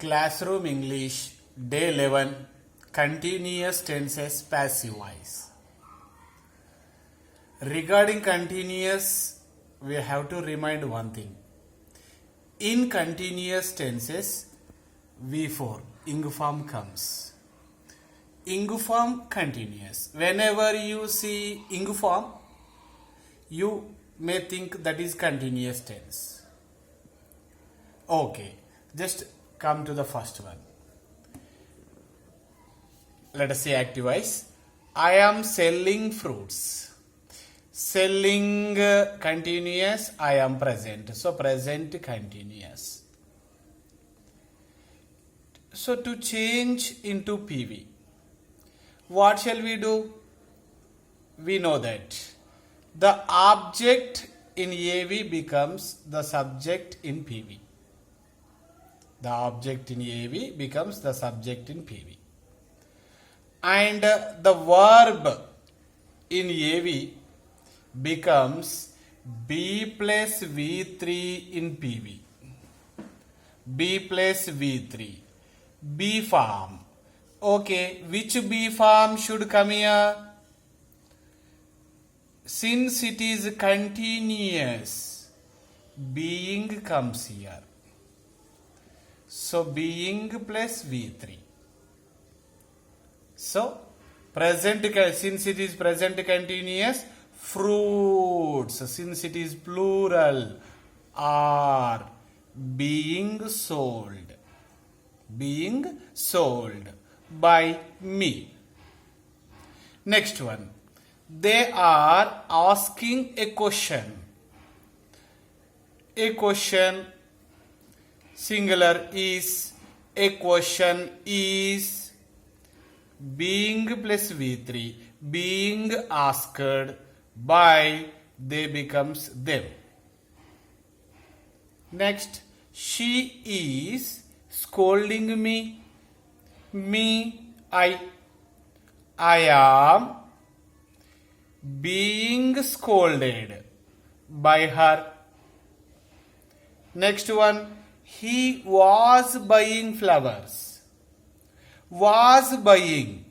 Classroom English, Day 11, Continuous Tenses, Passive Voice. Regarding continuous, we have to remind one thing. In continuous tenses, V4, ing form comes. Ing form continuous. Whenever you see ing form, you may think that is continuous tense. Okay, just come to the first one. Let us say active voice. I am selling fruits. Selling continuous, I am present. So present continuous. So to change into PV, what shall we do? We know that the object in AV becomes the subject in PV. The object in AV becomes the subject in PV. And the verb in AV becomes B plus V3 in PV. B plus V3. B form. Okay, which B form should come here? Since it is continuous, being comes here. So being plus V3. So present, since it is present continuous, fruits, since it is plural, are being sold. Being sold by me. Next one. They are asking a question. A question, singular is, a question is, being plus V3, being asked by, they becomes them. Next, she is scolding me. Me, I am being scolded by her. Next one, he was buying flowers. Was buying.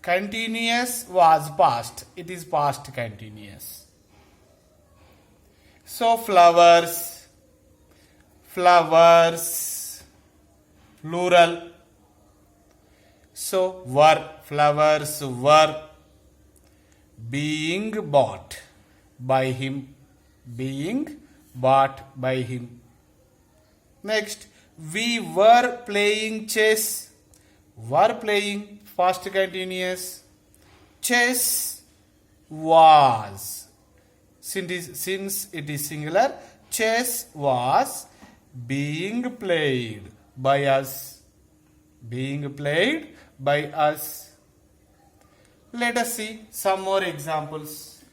Continuous, was past. It is past continuous. So flowers, flowers, plural. So were, flowers were being bought by him. Being bought by him. Next, we were playing chess. Were playing, past continuous. Chess was. Since it is singular, chess was being played by us. Being played by us. Let us see some more examples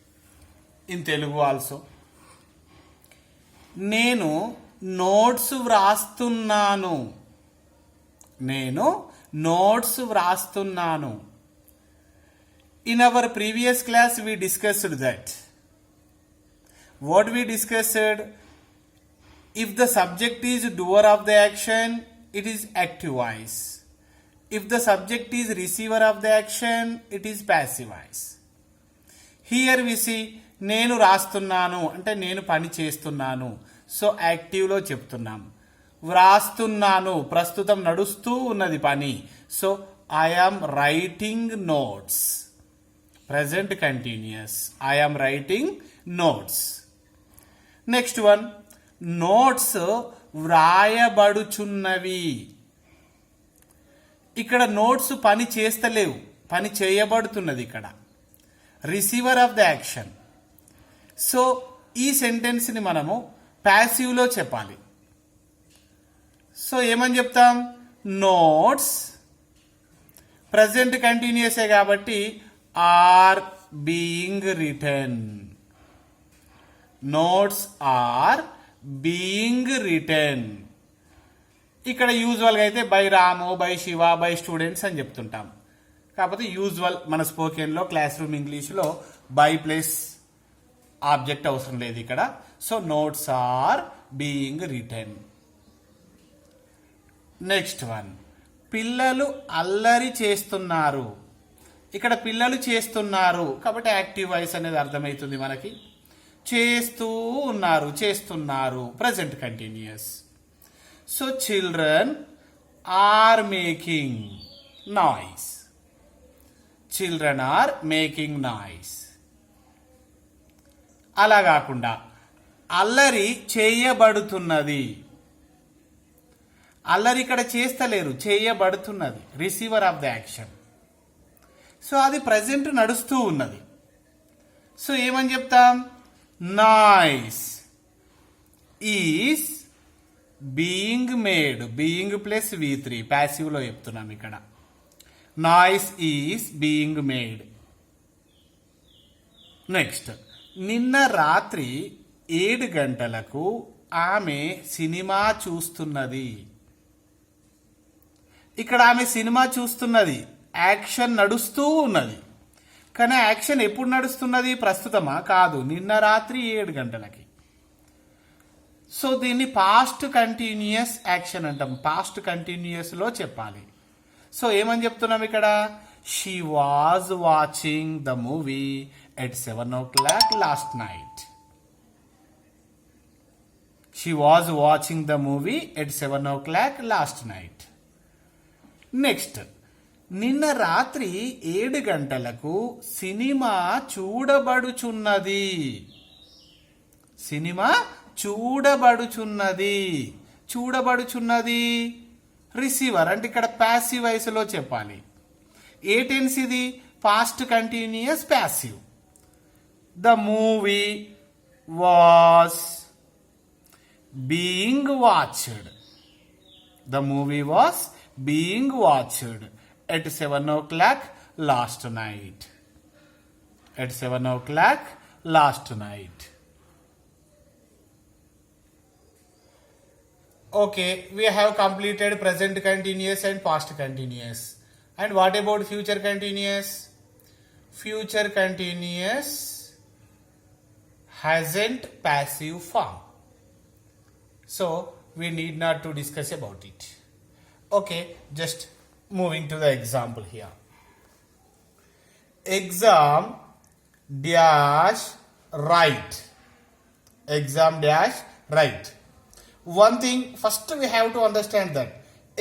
in Telugu also. నేను notes వ్రాస్తున్నాను. నేను notes వ్రాస్తున్నాను. In our previous class we discussed that. What we discussed? If the subject is doer of the action, it is active voice. If the subject is receiver of the action, it is passive voice. Here we see నేను రాస్తున్నాను అంటే నేను పని చేస్తున్నాను. So యాక్టివ్లో చెప్తున్నాం. వ్రాస్తున్నాను ప్రస్తుతం నడుస్తూ ఉన్నది పని. So I am writing notes. Present continuous. I am writing notes. Next one, notes వ్రాయబడుచున్నవి. ఇక్కడ నోట్స్ పని చేస్తలేవు, పని చేయబడుతున్నది. ఇక్కడ receiver of the action. So ఈ సెంటెన్స్ని మనము ప్యాసివ్లో చెప్పాలి. సో ఏమని చెప్తాం? నోట్స్ ప్రజెంట్ కంటిన్యూసే కాబట్టి are being written. Notes are being written. ఇక్కడ యూజువల్గా అయితే by Ramu, by Shiva, by students అని చెప్తుంటాం. కాకపోతే యూజువల్ మన స్పోకెన్లో, క్లాస్ రూమ్ ఇంగ్లీష్లో బై ప్లస్ ఆబ్జెక్ట్ అవసరం లేదు ఇక్కడ. So notes are being written. Next one, పిల్లలు అల్లరి చేస్తున్నారు. ఇక్కడ పిల్లలు చేస్తున్నారు కాబట్టి యాక్టివ్ వాయిస్ అనేది అర్థమవుతుంది మనకి. చేస్తూ ఉన్నారు, చేస్తున్నారు, present continuous. So children are making noise. Children are making noise. అలా కాకుండా అల్లరి చేయబడుతున్నది. అల్లరి ఇక్కడ చేస్తలేరు, చేయబడుతున్నది, receiver of the action. So అది ప్రజెంట్ నడుస్తూ ఉన్నది. సో ఏమని చెప్తాం? Noise is being made. Being plus V3 ప్యాసివ్లో చెప్తున్నాం ఇక్కడ. Noise is being made. Next, నిన్న రాత్రి 7 గంటలకు ఆమె సినిమా చూస్తున్నది. ఇక్కడ ఆమె సినిమా చూస్తున్నది, యాక్షన్ నడుస్తూ ఉన్నది. కానీ యాక్షన్ ఎప్పుడు నడుస్తున్నది? ప్రస్తుతమా? కాదు, నిన్న రాత్రి 7 గంటలకి. సో దీన్ని పాస్ట్ కంటిన్యూయస్ యాక్షన్ అంటాం. పాస్ట్ కంటిన్యూయస్లో చెప్పాలి. సో ఏమని చెప్తున్నాం ఇక్కడ? She was watching the movie at 7 o'clock last night. She was watching the movie at 7 o'clock last night. Next, నిన్న రాత్రి 7 గంటలకు సినిమా చూడబడుచున్నది. సినిమా చూడబడుచున్నది. చూడబడుచున్నది రిసీవర్ అంటే ఇక్కడ ప్యాసివ్ వాయిస్లో చెప్పాలి. ఏ టెన్స్ ఇది? Past continuous passive. The movie was being watched. The movie was being watched at 7 o'clock last night. At 7 o'clock last night. Okay, we have completed present continuous and past continuous. And what about future continuous? Future continuous hasn't passive form. So we need not to discuss about it. Okay, just moving to the example here. Exam dash write. Exam dash write. One thing first we have to understand that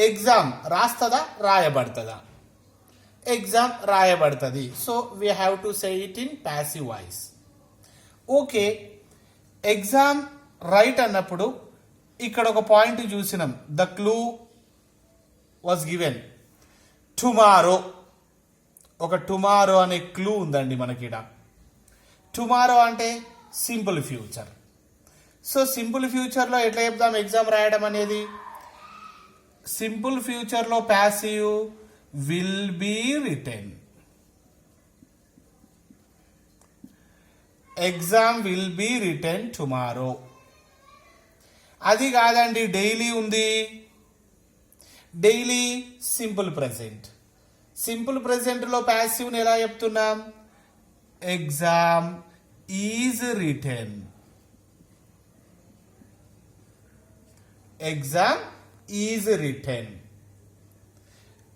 exam rastada rayabadtada. Exam rayabadtadi. So we have to say it in passive voice. Okay, exam write అన్నప్పుడు ఇక్కడ ఒక point చూసినాం. The clue was given. Tomorrow. ఒక tomorrow అనే clue ఉందండి మనకిడ. Tomorrow అంటే simple future. So simple ఫ్యూచర్లో ఎట్లా చెప్తాం ఎగ్జామ్ రాయడం అనేది? సింపుల్ ఫ్యూచర్లో passive will be written. Exam will be written tomorrow. అది కాదండి, డైలీ ఉంది. Daily simple present. సింపుల్ ప్రెజెంట్లో ప్యాసివ్ని ఎలా చెప్తున్నాం? Exam is written. Exam is written.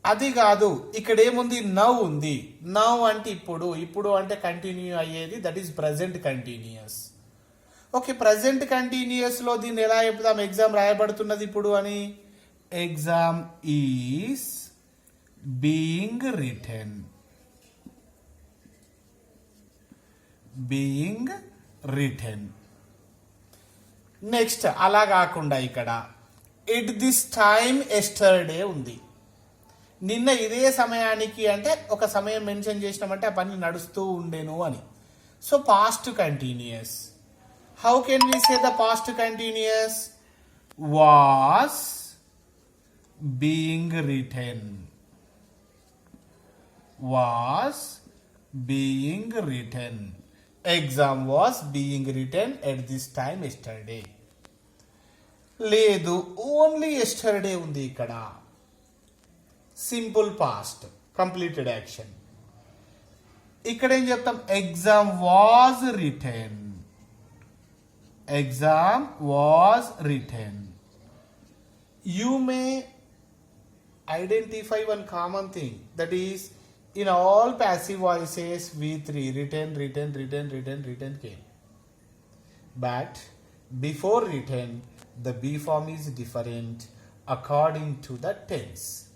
అది కాదు, ఇక్కడ ఏముంది? నౌ ఉంది. నౌ అంటే ఇప్పుడు. ఇప్పుడు అంటే కంటిన్యూ అయ్యేది, that is present continuous. Okay, present కంటిన్యూయస్లో దీన్ని ఎలా చెప్తాం? ఎగ్జామ్ రాయబడుతున్నది ఇప్పుడు అని. Exam is being written. Being written. Next అలా కాకుండా ఇక్కడ ఎట్ దిస్ టైమ్ ఎస్టర్డే ఉంది. నిన్న ఇదే సమయానికి అంటే ఒక సమయం మెన్షన్ చేసినామంటే ఆ పని నడుస్తూ ఉండేను అని. So past continuous. How can we say the past continuous? Was being written. Was being written. Exam was being written at this time yesterday. లేదు, ఓన్లీ ఎస్టర్డే ఉంది ఇక్కడ. Simple past completed action. ఇక్కడ ఏం చెప్తాం? Exam was written. Exam was written. You may identify one common thing, that is in all passive voices V3 written came. But before written, the B form is different according to the tense.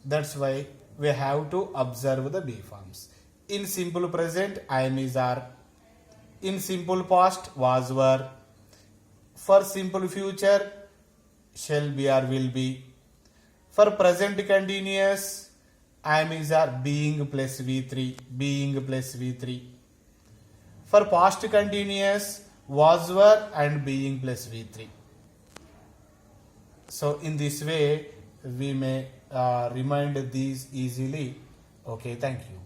That's why we have to observe the B forms. In simple present, I am is are. In simple past, was were. For simple future, shall be or will be. For present continuous, I am is are being plus V3, being plus V3. For past continuous, was were and being plus V3. So in this way, we may remind these easily. Okay, thank you.